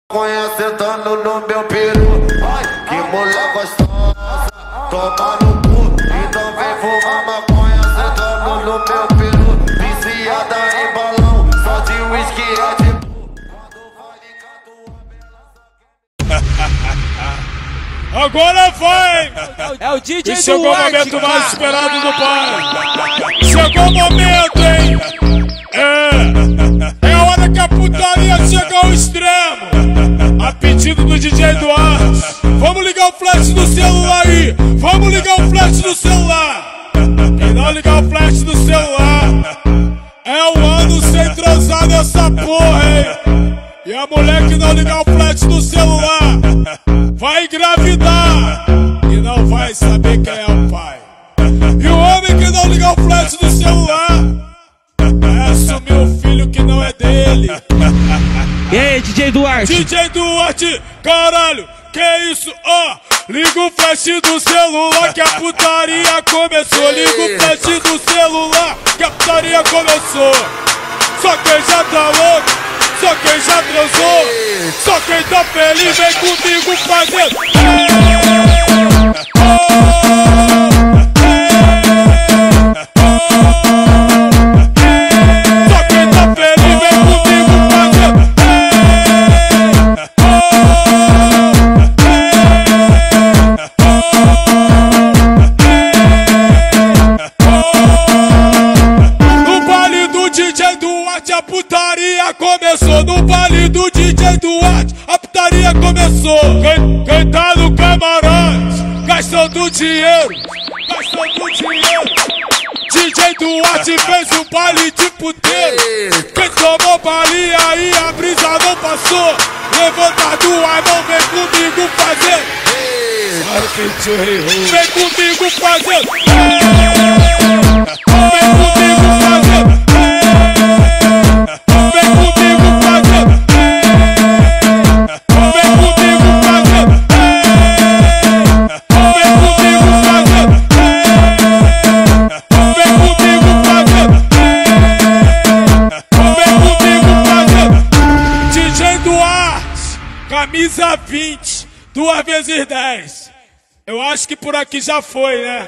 Sentando no meu peru, ai, que mulher gostosa, toma no cu, então vem fumar maconha. Sentando no meu peru, viciada em balão, só de whisky é de bu. Agora vai! É o DJ e chegou Duarte, o momento cara. mais esperado do pai. Chegou o momento, hein? É a hora que a putaria chega ao extremo. A pedido do DJ Duarte. Vamos ligar o flash do celular aí. Vamos ligar o flash do celular. Quem não ligar o flash do celular é um ano sem transar nessa porra, hein? E a mulher que não ligar o flash do celular vai engravidar e não vai saber quem é o pai. E o homem que não ligar o flash do celular vai assumir um filho que não é dele. E aí, DJ Duarte? DJ Duarte, caralho, que isso? Ó, liga o flash do celular que a putaria começou. Liga o flash do celular que a putaria começou. Só quem já tá louco, só quem já transou, só quem tá feliz vem comigo fazendo. Só quem tá feliz vem comigo fazendo. No baile do DJ Duarte a putaria começou. No baile do DJ Duarte a putaria começou. Quem tá no camarote gastando dinheiro, gastando dinheiro. DJ Duarte fez um baile de puteiro. Quem tomou balinha aí a brisa não passou. Levanta a tua mão, vem comigo fazer. Vem comigo fazer. Vem comigo fazer. Vem comigo fazer. Vem comigo fazer. Vem comigo fazer. Vem comigo fazer. Vem comigo fazer. DJ Duarte, camisa 20, 2 vezes 10. Eu acho que por aqui já foi, né?